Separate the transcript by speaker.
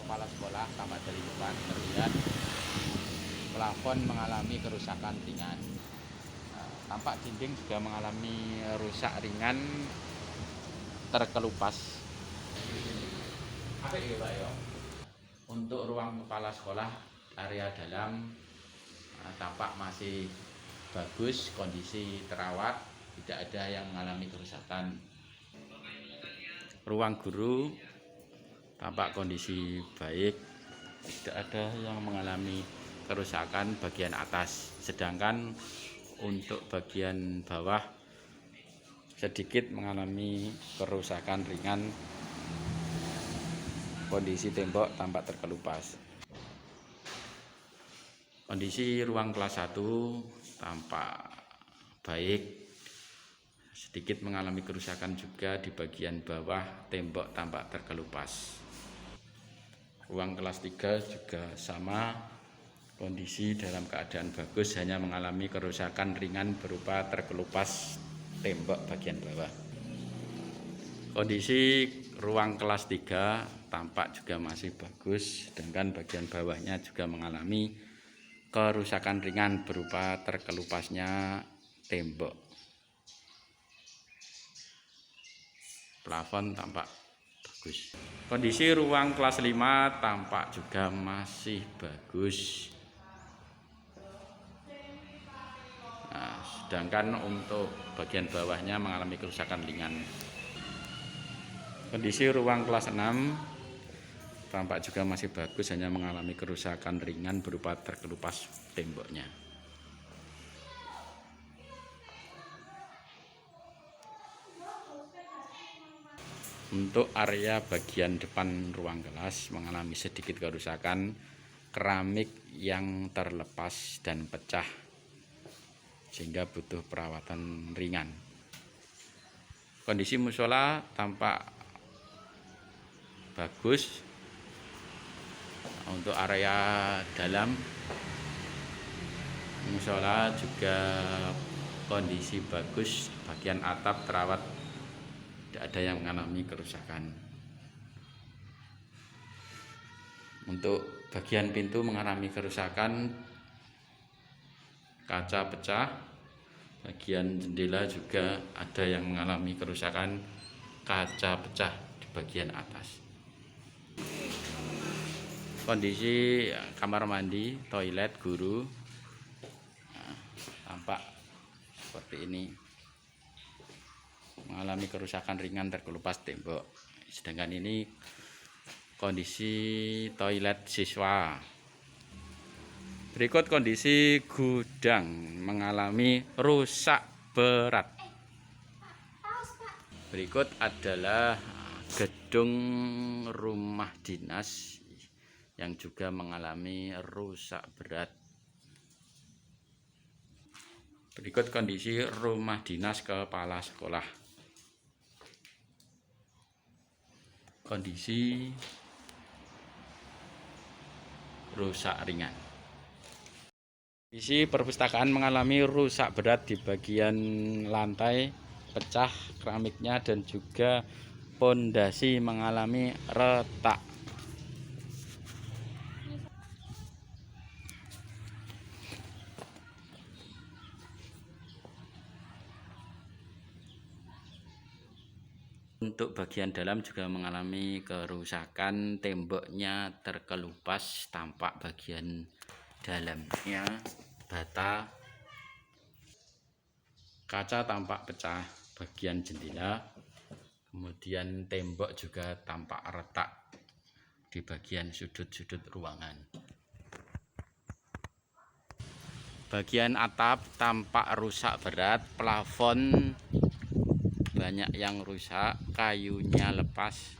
Speaker 1: kepala sekolah tampak dari depan terlihat plafon mengalami kerusakan ringan. Tampak dinding juga mengalami rusak ringan, terkelupas. Apa itu Pak ya? Untuk ruang kepala sekolah area dalam tampak masih bagus, kondisi terawat, tidak ada yang mengalami kerusakan. Ruang guru tampak kondisi baik, tidak ada yang mengalami kerusakan bagian atas, sedangkan untuk bagian bawah sedikit mengalami kerusakan ringan, kondisi tembok tampak terkelupas. Kondisi ruang kelas 1 tampak baik, sedikit mengalami kerusakan juga di bagian bawah, tembok tampak terkelupas. Ruang kelas 3 juga sama, kondisi dalam keadaan bagus, hanya mengalami kerusakan ringan berupa terkelupas tembok bagian bawah. Kondisi ruang kelas 3 tampak juga masih bagus, sedangkan bagian bawahnya juga mengalami kerusakan ringan berupa terkelupasnya tembok. Plafon tampak bagus. Kondisi ruang kelas 5 tampak juga masih bagus. Nah, sedangkan untuk bagian bawahnya mengalami kerusakan ringan. Kondisi ruang kelas 6 tampak juga masih bagus, hanya mengalami kerusakan ringan berupa terkelupas temboknya. Untuk area bagian depan ruang kelas mengalami sedikit kerusakan, keramik yang terlepas dan pecah sehingga butuh perawatan ringan. Kondisi musola tampak bagus. Untuk area dalam musola juga kondisi bagus, bagian atap terawat, tidak ada yang mengalami kerusakan. Untuk bagian pintu mengalami kerusakan, kaca pecah, bagian jendela juga ada yang mengalami kerusakan, kaca pecah di bagian atas. Kondisi kamar mandi, toilet guru tampak seperti ini, mengalami kerusakan ringan, terkelupas tembok. Sedangkan ini kondisi toilet siswa. Berikut kondisi gudang mengalami rusak berat. Berikut adalah gedung rumah dinas yang juga mengalami rusak berat. Berikut kondisi rumah dinas kepala sekolah. Kondisi rusak ringan. Kondisi perpustakaan mengalami rusak berat di bagian lantai, pecah keramiknya, dan juga pondasi mengalami retak. Untuk bagian dalam juga mengalami kerusakan, temboknya terkelupas, tampak bagian dalamnya, bata, kaca tampak pecah, bagian jendela, kemudian tembok juga tampak retak di bagian sudut-sudut ruangan. Bagian atap tampak rusak berat, plafon banyak yang rusak, kayunya lepas.